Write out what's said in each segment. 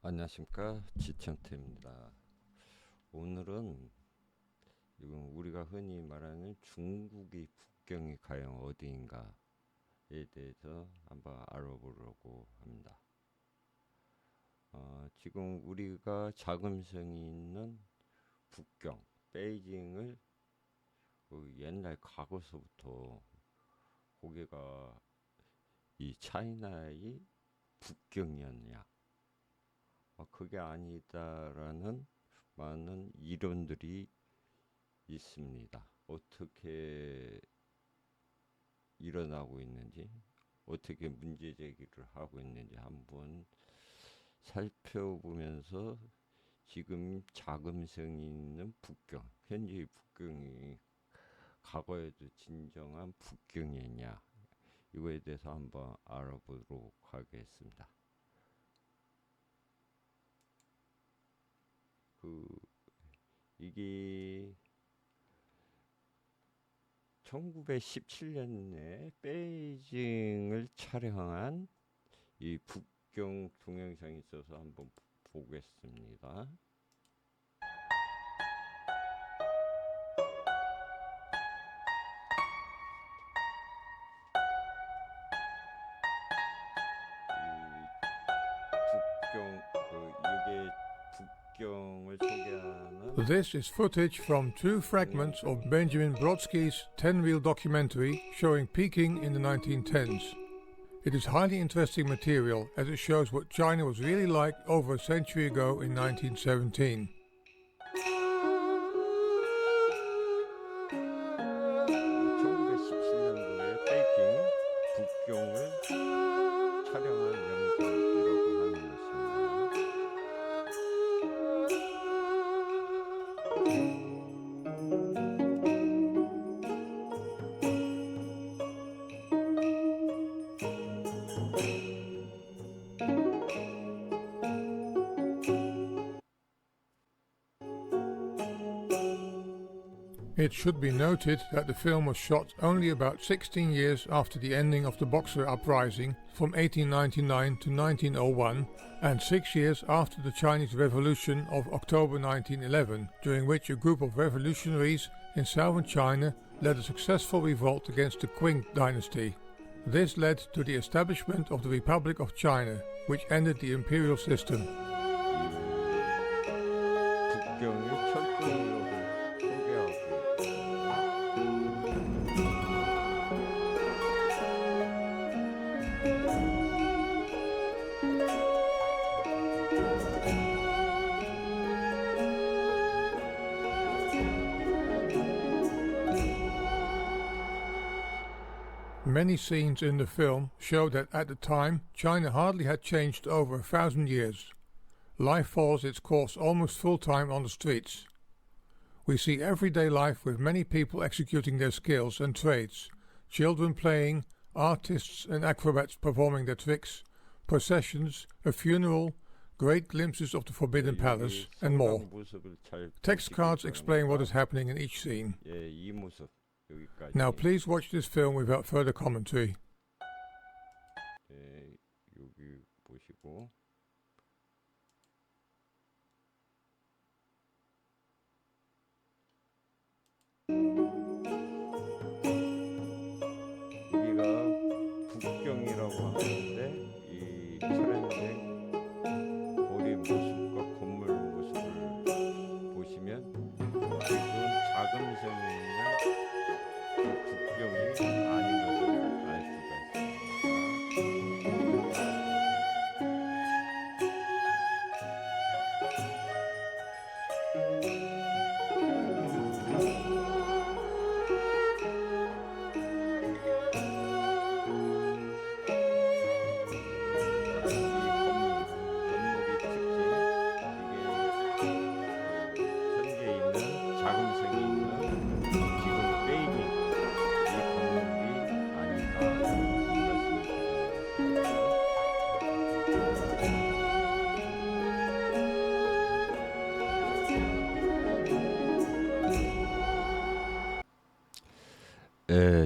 안녕하십니까, 지천태입니다. 오늘은 이건 우리가 흔히 말하는 중국의 국경이 과연 어디인가에 대해서 한번 알아보려고 합니다. 지금 우리가 자금성이 있는 북경, 베이징을 옛날 과거서부터 거기가 이 차이나의 북경이었냐, 그게 아니다라는 많은 이론들이 있습니다. 어떻게 일어나고 있는지, 어떻게 문제 제기를 하고 있는지 한번 살펴보면서 지금 자금성이 있는 북경, 현재의 북경이 과거에도 진정한 북경이냐, 이거에 대해서 한번 알아보도록 하겠습니다. 이게 1917년에 베이징을 촬영한 이 북경 동영상이 있어서 한번 보겠습니다. 이게 북경을 소개하는 This is footage from two fragments of Benjamin Brodsky's 10-reel documentary showing Peking in the 1910s. It is highly interesting material as it shows what China was really like over a century ago in 1917. 1917년도에 베이징 북경을 촬영한 영상이라고 하는 것입니다. It should be noted that the film was shot only about 16 years after the ending of the Boxer Uprising from 1899 to 1901 and 6 years after the Chinese Revolution of October 1911, during which a group of revolutionaries in southern China led a successful revolt against the Qing dynasty. This led to the establishment of the Republic of China, which ended the imperial system. 북경의 철도역을 소개하고 Many scenes in the film show that at the time China hardly had changed over 1,000 years. Life follows its course almost full-time on the streets. We see everyday life with many people executing their skills and trades, children playing, artists and acrobats performing their tricks, processions, a funeral, great glimpses of the Forbidden Palace, and more. Text cards explain what is happening in each scene. 이 모습 여기까지. Now please watch this film without further commentary. 여기 보시고 여기가 북경이라고 하는데 이 촬영된 거리 모습과 건물 모습을 보시면 지금 자금성이 있는 북경이 아닌 것을 알 수가 있습니다.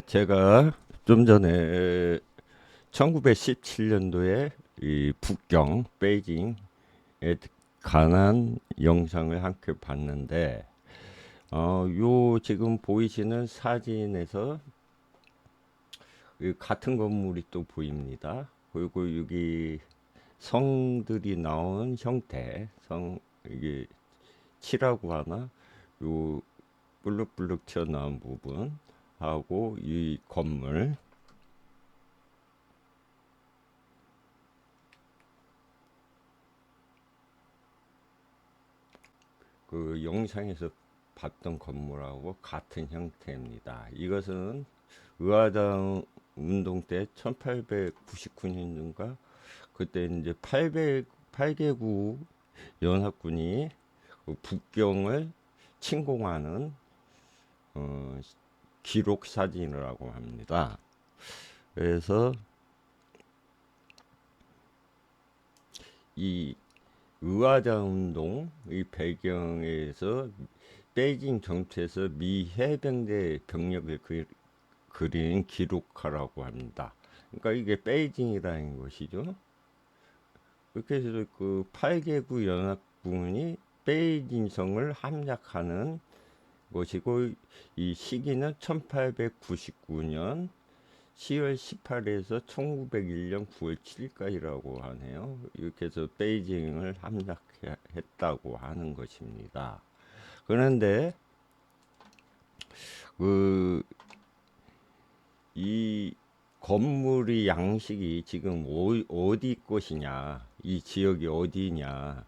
제가 좀 전에 1917년도에 이 북경 베이징 관한 영상을 함께 봤는데, 요 지금 보이시는 사진에서 같은 건물이 또 보입니다. 그리고 여기 성들이 나온 형태, 이게 칠하고 하나, 요 블룩블룩 튀어나온 부분 하고 이 건물, 그 영상에서 봤던 건물하고 같은 형태입니다. 이것은 의화당 운동 때 1899년인가 그때 이제 8개국 연합군이 그 북경을 침공하는 기록 사진이라고 합니다. 그래서 이 의화당 운동의 배경에서 베이징 전투에서 미 해병대 병력을 그린 기록화라고 합니다. 그러니까 이게 베이징이라는 것이죠. 그렇게 해서 그 8개국 연합군이 베이징성을 함락하는 것이고, 이 시기는 1899년 10월 18일에서 1901년 9월 7일까지라고 하네요. 이렇게 해서 베이징을 함락했다고 하는 것입니다. 그런데 이 건물의 양식이 지금 어디 곳이냐, 이 지역이 어디냐,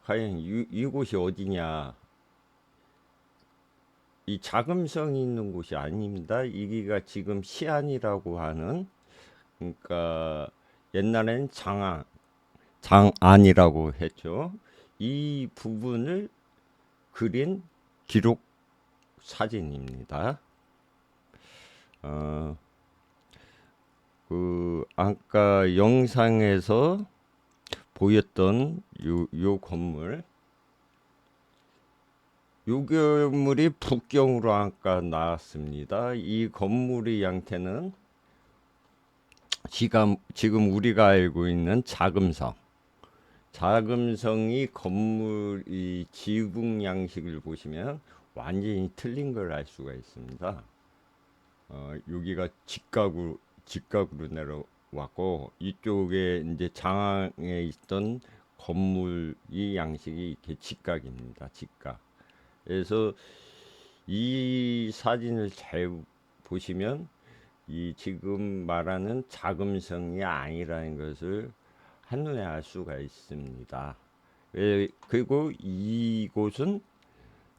과연 이곳이 어디냐, 이 자금성이 있는 곳이 아닙니다. 여기가 지금 시안이라고 하는, 그러니까 옛날엔 장안이라고 했죠. 이 부분을 그린 기록 사진입니다. 아까 영상에서 보였던 요 건물, 요 건물이 북경으로 아까 나왔습니다. 이 건물의 양태는 지금 우리가 알고 있는 자금성이 건물의 지붕 양식을 보시면 완전히 틀린 걸 알 수가 있습니다. 여기가 직각으로 내려왔고, 이쪽에 이제 장항에 있던 건물의 양식이 이렇게 직각입니다. 직각. 그래서 이 사진을 잘 보시면 이 지금 말하는 자금성이 아니라는 것을 한눈에 알 수가 있습니다. 그리고 이곳은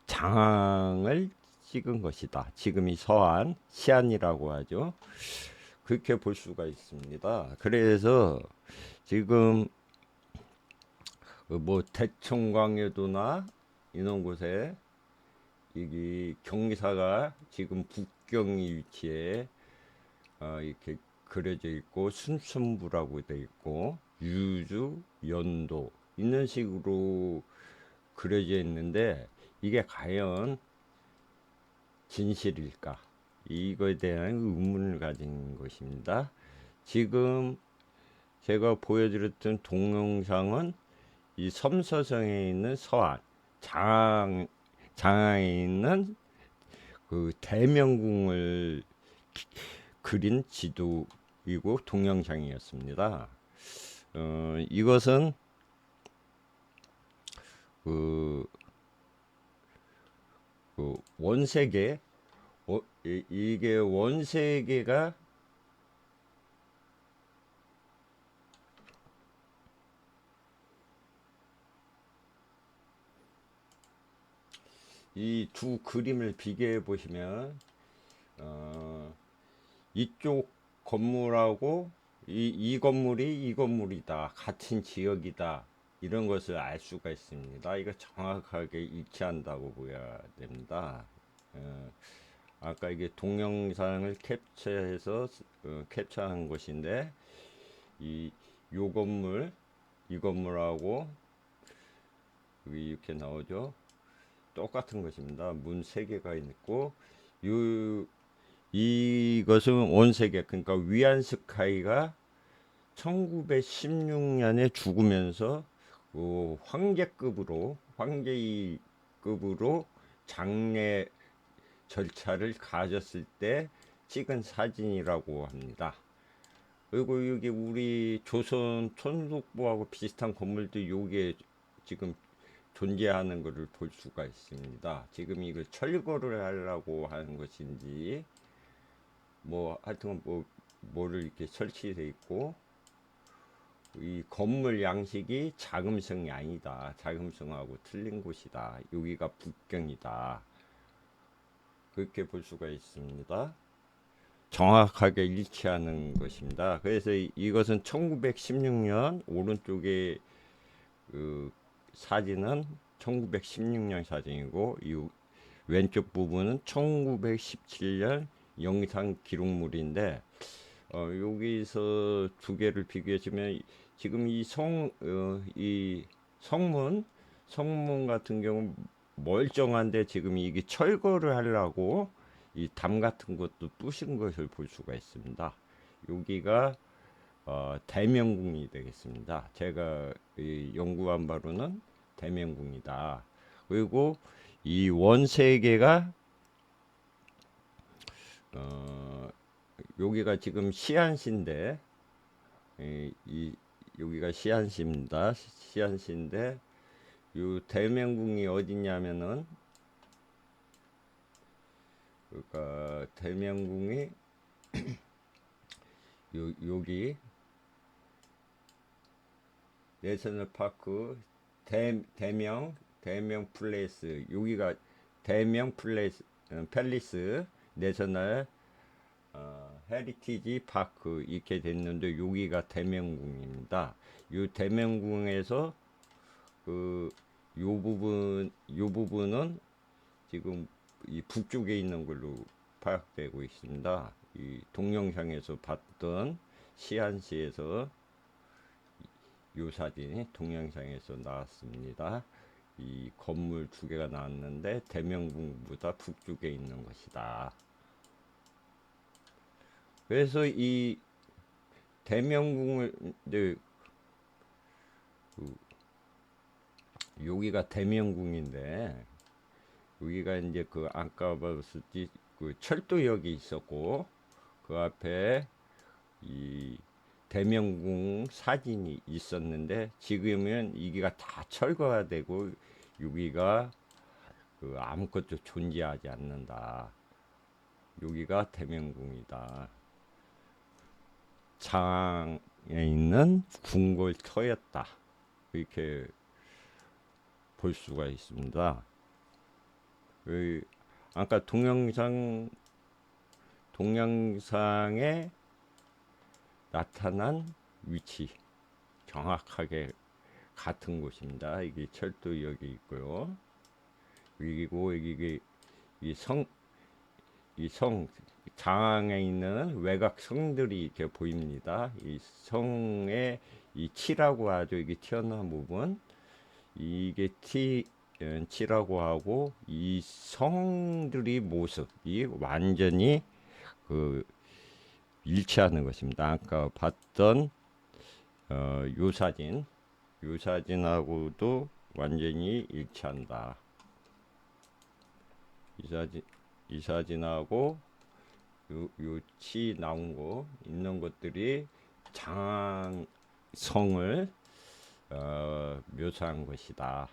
장항을 찍은 것이다. 지금이 서안, 시안이라고 하죠. 그렇게 볼 수가 있습니다. 그래서 지금 뭐 대청광여도나 이런 곳에 여기 경사가 지금 북경의 위치에 이렇게 그려져 있고, 순천부라고 되어 있고, 유주, 연도 이런 식으로 그려져 있는데, 이게 과연 진실일까? 이거에 대한 의문을 가진 것입니다. 지금 제가 보여드렸던 동영상은 이 섬서성에 있는 서안, 장항에 있는 그 대명궁을 그린 지도이고 동영상이었습니다. 이것은 그 원세계, 이게 원세계가 이 두 그림을 비교해 보시면 이쪽 건물하고 이 건물이 이 건물이다, 같은 지역이다, 이런 것을 알 수가 있습니다. 이거 정확하게 일치한다고 보여야 됩니다. 아까 이게 동영상을 캡처해서 캡처한 것인데, 요 건물, 이 건물하고 여기 이렇게 나오죠. 똑같은 것입니다. 문 3개가 있고, 이 이것은 원세계, 그러니까 위안스카이가 1916년에 죽으면서 황제급으로 장례 절차를 가졌을 때 찍은 사진이라고 합니다. 그리고 여기 우리 조선 천속부하고 비슷한 건물도 여기에 지금 존재하는 것을 볼 수가 있습니다. 지금 이걸 철거를 하려고 하는 것인지 뭐 하여튼 뭐를 이렇게 설치되어 있고, 이 건물 양식이 자금성이 아니다. 자금성하고 틀린 곳이다. 여기가 북경이다. 그렇게 볼 수가 있습니다. 정확하게 일치하는 것입니다. 그래서 이것은 1916년 오른쪽에 그 사진은 1916년 사진이고, 이 왼쪽 부분은 1917년 영상 기록물인데, 여기서 두 개를 비교해 주면 지금 이 성문 같은 경우 멀쩡한데 지금 이게 철거를 하려고 이 담 같은 것도 부신 것을 볼 수가 있습니다. 여기가 대명궁이 되겠습니다. 제가 연구한 바로는 대명궁이다. 그리고 이 원세계가 여기가 지금 시안시인데, 여기가 시안시입니다. 시안시인데 요 대명궁이 어디냐면은, 그러니까 대명궁이 여기 내셔널 파크 대명 플레이스, 여기가 대명 플레이스 팰리스 내셔널 헤리티지 파크 이렇게 됐는데, 여기가 대명궁입니다. 이 대명궁에서 요 부분은 지금 이 북쪽에 있는 걸로 파악되고 있습니다. 이 동영상에서 봤던 시안시에서 요 사진이 동영상에서 나왔습니다. 이 건물 두 개가 나왔는데 대명궁보다 북쪽에 있는 것이다. 그래서 이 대명궁을 여기가 대명궁인데, 여기가 이제 그 아까 봤었지 그 철도역이 있었고, 그 앞에 이 대명궁 사진이 있었는데, 지금은 이게가 다 철거가 되고 여기가 그 아무것도 존재하지 않는다. 여기가 대명궁이다. 장에 있는 궁궐터였다. 이렇게 볼 수가 있습니다. 아까 동영상에 나타난 위치 정확하게 같은 곳입니다. 이게 철도역이 있고요. 그리고 이게 이 장항에 있는 외곽 성들이 이렇게 보입니다. 이 성의 이 치라고 하죠. 이게 튀어나온 부분, 이게 치라고 하고, 이 성들이 모습이 완전히 그 일치하는 것입니다. 아까 봤던 요 사진하고도 완전히 일치한다. 이 사진하고 요 치 나온 거 있는 것들이 장성을 묘사한 것이다.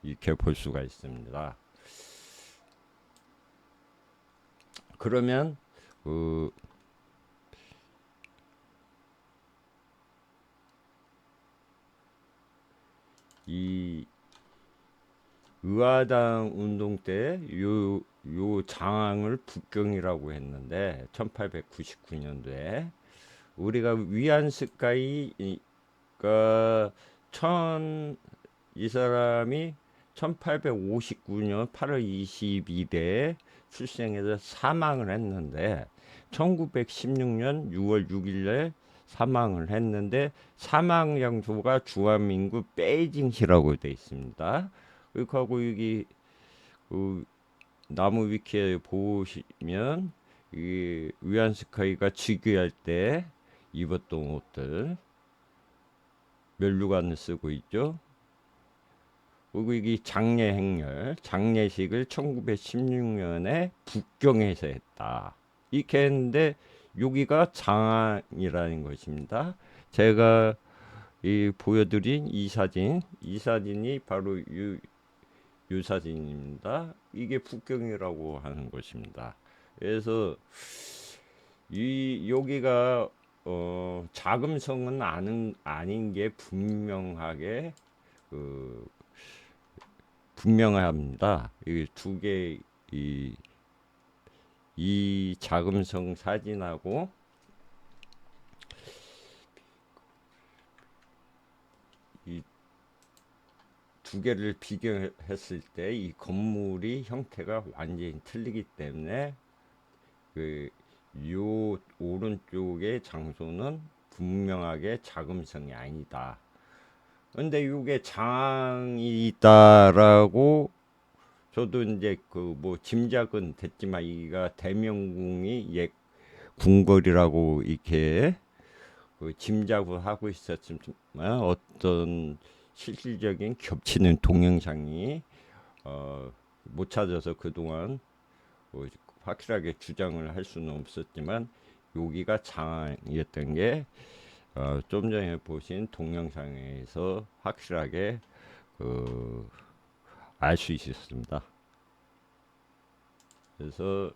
이렇게 볼 수가 있습니다. 그러면 이 의화당 운동 때 요 장항을 북경이라고 했는데, 1899년도에 우리가 위안스카이가 이 사람이 1859년 8월 22일에 출생해서 사망을 했는데, 1916년 6월 6일에 사망을 했는데, 사망 장소가 주한민국 베이징시라고 되어 있습니다. 그리고 여기 나무 위키에 보시면 이 위안스카이가 즉위할 때 입었던 옷들, 면류관을 쓰고 있죠. 그리고 이게 장례 행렬, 장례식을 1916년에 북경에서 했다. 이렇게 했는데 여기가 장안이라는 것입니다. 제가 이 보여드린 이 사진이 바로 이 사진입니다. 이게 북경이라고 하는 것입니다. 그래서 이 여기가 자금성은 아닌 게 분명하게 그 분명합니다. 이 두 개, 이 자금성 사진하고 이 두 개를 비교했을 때 이 건물이 형태가 완전히 틀리기 때문에 그 요 오른쪽의 장소는 분명하게 자금성이 아니다. 근데 이게 장이 있다라고 저도 이제 그 뭐 짐작은 됐지만 이가 대명궁이 옛 궁궐이라고 이렇게 그 짐작을 하고 있었지만 어떤 실질적인 겹치는 동영상이 못 찾아서 그동안 뭐 확실하게 주장을 할 수는 없었지만 여기가 장이었던 게 좀 전에 보신 동영상에서 확실하게 알 수 있었습니다. 그래서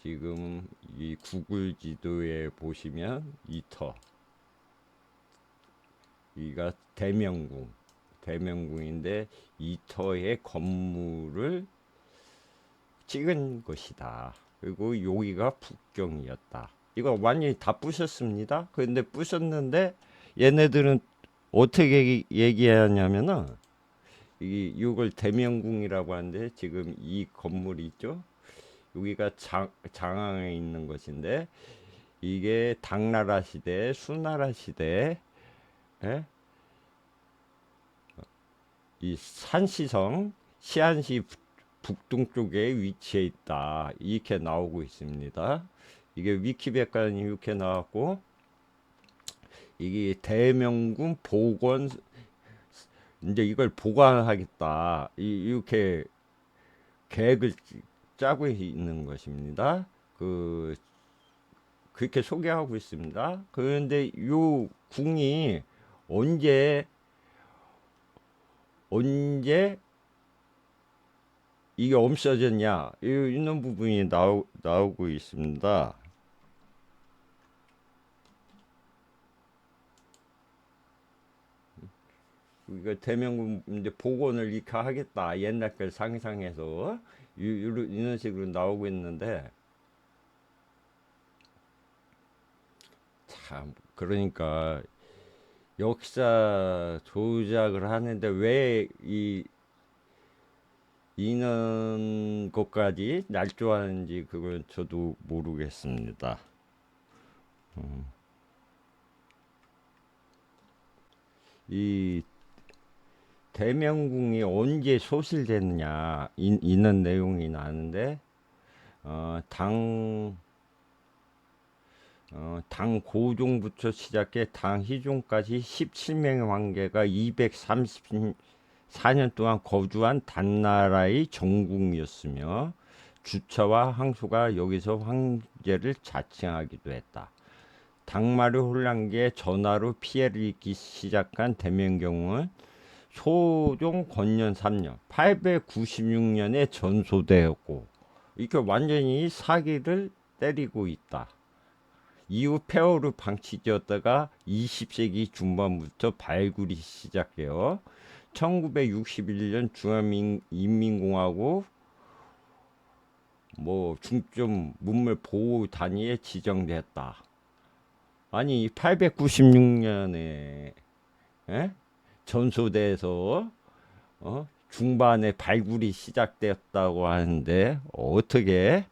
지금 이 구글 지도에 보시면 이가 대명궁인데 이터의 건물을 찍은 것이다. 그리고 여기가 북경이었다. 이거 완전히 다 부셨습니다. 그런데 부셨는데 얘네들은 어떻게 얘기하냐면은 이걸 대명궁이라고 하는데 지금 이 건물이 있죠. 여기가 장항에 있는 것인데 이게 당나라 시대, 수나라 시대 이 산시성 시안시 북동쪽에 위치해 있다. 이렇게 나오고 있습니다. 이게 위키백과는 이렇게 나왔고 이게 대명군 복원 이제 이걸 보관하겠다. 이렇게 계획을 짜고 있는 것입니다. 그렇게 소개하고 있습니다. 그런데 요 궁이 언제 이게 없어졌냐 있는 부분이 나오고 있습니다. 이거 대명군 이제 복원을 이렇게 하겠다 옛날 걸 상상해서 이런 식으로 나오고 있는데 참 그러니까 역사 조작을 하는데 왜 이런 것까지 날조하는지 그건 저도 모르겠습니다. 이 대명궁이 언제 소실됐느냐 이런 내용이 나는데 당 고종부터 시작해 당 희종까지 17명의 황제가 234년 동안 거주한 단나라의 정궁이었으며 주차와 항소가 여기서 황제를 자칭하기도 했다. 당마루 혼란기에 전하로 피해를 입기 시작한 대명경은 소종 건년 3년 896년에 전소되었고 이렇게 완전히 사기를 때리고 있다. 이후 폐허로 방치되었다가 20세기 중반부터 발굴이 시작되어 1961년 중화인민공화국 중점 문물 보호 단위에 지정됐다. 아니 896년에 전소돼서 중반에 발굴이 시작되었다고 하는데 어떻게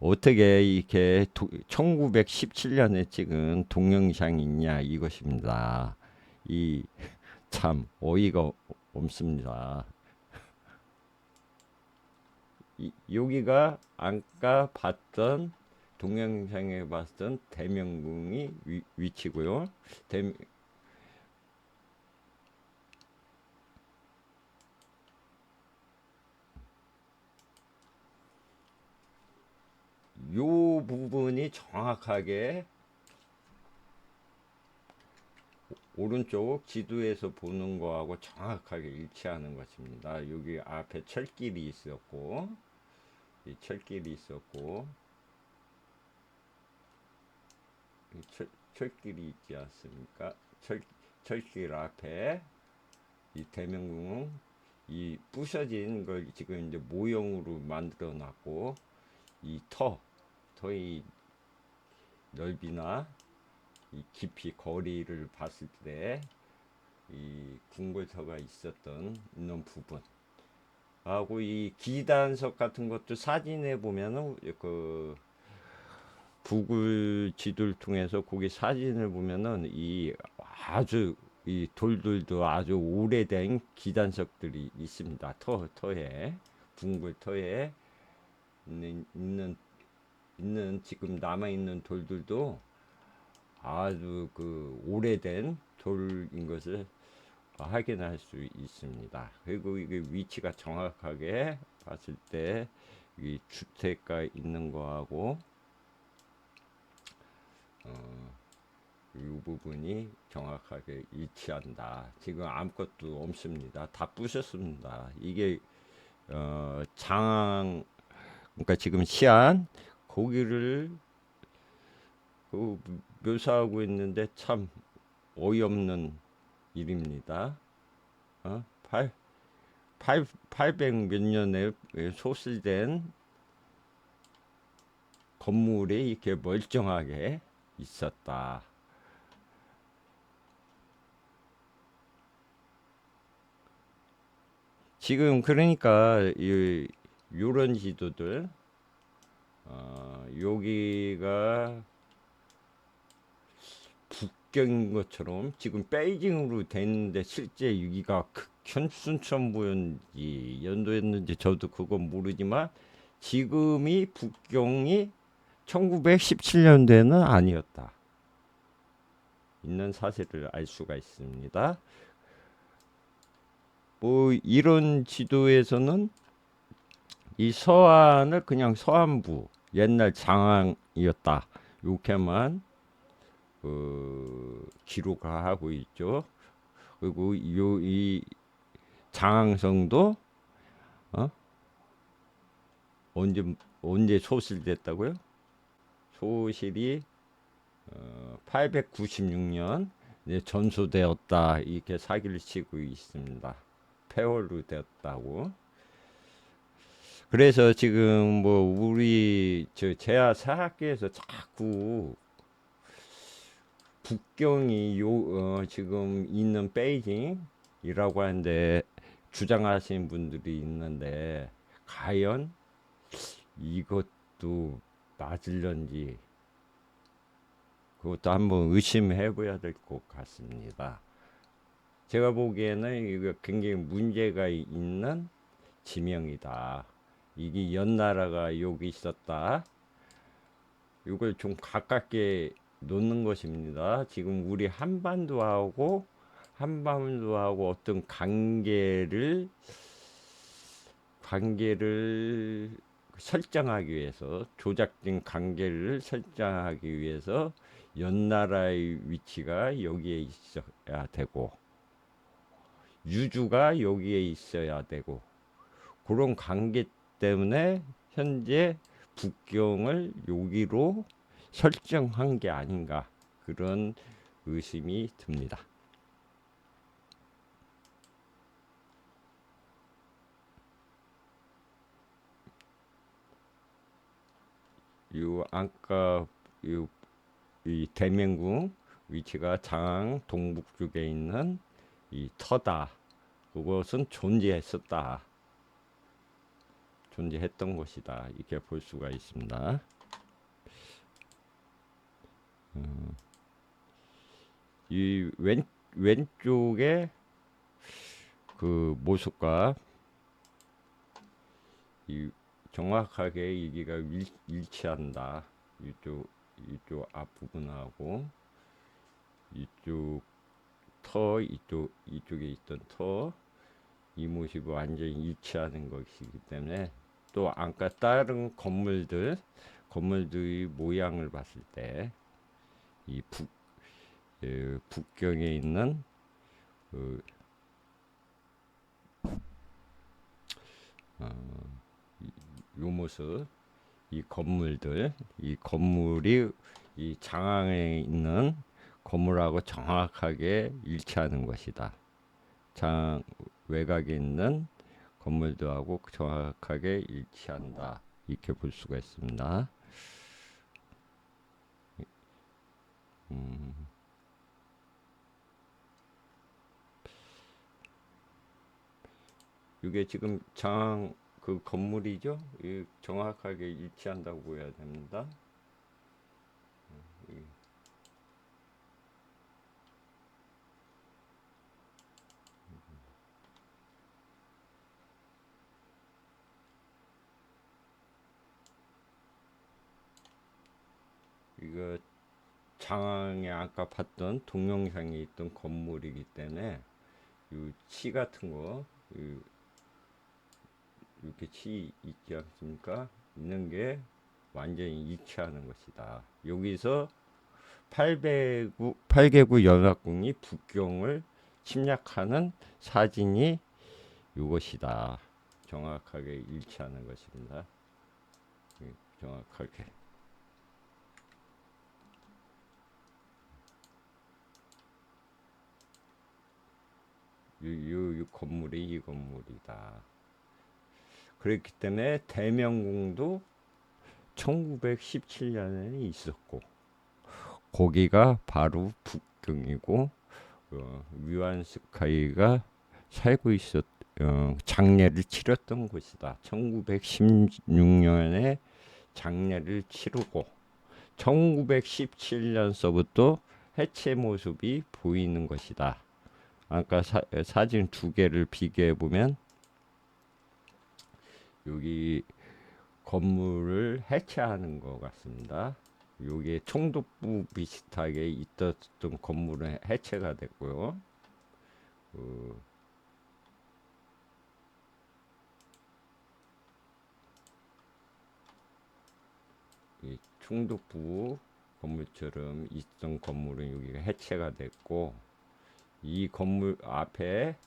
이렇게 1917년에 찍은 동영상이 있냐 이것입니다. 이 참 어이가 없습니다. 여기가 아까 봤던 동영상에 봤던 대명궁이 위치고요. 요 부분이 정확하게 오른쪽 지도에서 보는 거하고 정확하게 일치하는 것입니다. 여기 앞에 철길이 있었고, 이 철길이 있었고, 이 철길이 있지 않습니까? 철길 앞에 이 대명궁은 이 부셔진 걸 지금 이제 모형으로 만들어 놨고, 이 터의 넓이나 이 깊이 거리를 봤을 때 이 궁궐터가 있는 부분 하고 이 기단석 같은 것도 사진에 보면은 그 구글 지도를 통해서 거기 사진을 보면은 이 아주 이 돌들도 아주 오래된 기단석들이 있습니다. 터에 궁궐터에 있는 지금 남아 있는 돌들도 아주 그 오래된 돌인 것을 확인할 수 있습니다. 그리고 이게 위치가 정확하게 봤을 때 이 주택가 있는 거하고 이 부분이 정확하게 일치한다. 지금 아무것도 없습니다. 다 부셨습니다. 이게 장항 그러니까 지금 시안 거기를 묘사하고 있는데 참 어이없는 일입니다. 800 몇 년에 소실된 건물이 이렇게 멀쩡하게 있었다. 지금 그러니까 요런 지도들 여기가 북경인 것처럼 지금 베이징으로 됐는데 실제 여기가 극현 순천부였는지 연도였는지 저도 그건 모르지만 지금이 북경이 1917년도에는 아니었다. 있는 사실을 알 수가 있습니다. 뭐 이런 지도에서는 이 서안을 그냥 서안부 옛날 장항이었다. 이렇게만 기록하고 있죠. 그리고 이 장항성도 언제 소실됐다고요? 소실이 896년 전소되었다 이렇게 사기를 치고 있습니다. 폐허로 되었다고. 그래서 지금 뭐 우리 저 제야 사학계에서 자꾸 북경이 지금 있는 베이징이라고 하는데 주장하시는 분들이 있는데 과연 이것도 맞을런지 그것도 한번 의심해 봐야 될 것 같습니다. 제가 보기에는 이거 굉장히 문제가 있는 지명이다. 이게 연나라가 여기 있었다. 이걸 좀 가깝게 놓는 것입니다. 지금 우리 한반도하고 어떤 관계를 설정하기 위해서 조작된 관계를 설정하기 위해서 연나라의 위치가 여기에 있어야 되고 유주가 여기에 있어야 되고 그런 관계 때문에 현재 북경을 여기로 설정한 게 아닌가 그런 의심이 듭니다. 아까 이 대명궁 위치가 장항 동북쪽에 있는 이 터다. 그것은 존재했던 것이다. 이렇게 볼 수가 있습니다. 이 왼쪽에 그 모습과 이 정확하게 여기가 일치한다. 이쪽 앞부분하고 이쪽 터 이쪽에 있던 터 이 모습이 완전히 일치하는 것이기 때문에 또 아까 다른 건물들의 모양을 봤을 때 이 북경에 있는 그, 요 모습 이 건물이 이 장항에 있는 건물하고 정확하게 일치하는 것이다. 외곽에 있는 건물들하고 정확하게 일치한다. 이렇게 볼 수가 있습니다. 이게 지금 장항 그 건물이죠. 이 정확하게 일치한다고 보여야 됩니다. 이거 장항에 아까 봤던 동영상에 있던 건물이기 때문에 이 치 같은 거 이렇게 치 있지 않습니까? 있는 게 완전히 일치하는 것이다. 여기서 8개국 연합군이 북경을 침략하는 사진이 이것이다. 정확하게 일치하는 것입니다. 정확하게. 이 건물이 이 건물이다. 그렇기 때문에 대명궁도 1917년에 있었고 거기가 바로 북경이고 위완스카이가 살고 장례를 치렀던 곳이다. 1916년에 장례를 치르고 1917년서부터 해체 모습이 보이는 것이다. 아까 사진 두 개를 비교해 보면 여기 건물을 해체하는 것 같습니다. 여기에 총독부 비슷하게 있었던 건물은 해체가 됐고요. 이 총독부 건물처럼 있던 건물은 여기가 해체가 됐고 이 건물 앞에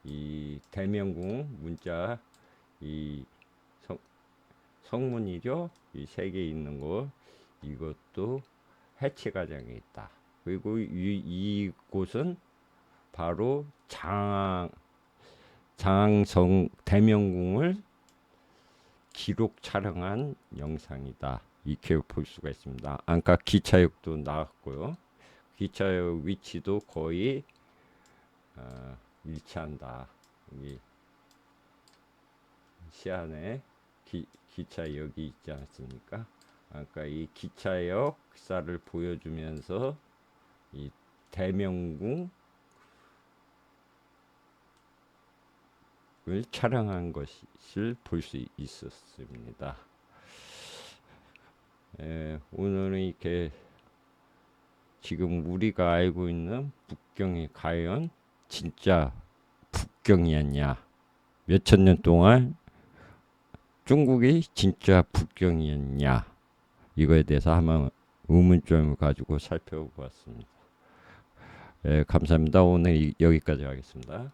이 대명궁 문자 이 성문이죠. 이 세 개 있는 거 이것도 해체 과정에 있다. 그리고 이곳은 바로 장항성 대명궁을 기록 촬영한 영상이다. 이렇게 볼 수가 있습니다. 아까 기차역도 나왔고요. 기차역 위치도 거의 일치한다. 여기 시안에 기차역이 있지 않습니까? 아까 이 기차역사를 보여주면서 이 대명궁을 촬영한 것을 볼 수 있었습니다. 오늘은 이렇게 지금 우리가 알고 있는 북경이 과연 진짜 북경이었냐, 몇천 년 동안 중국이 진짜 북경이었냐, 이거에 대해서 한번 의문점을 가지고 살펴보았습니다. 감사합니다. 오늘 여기까지 하겠습니다.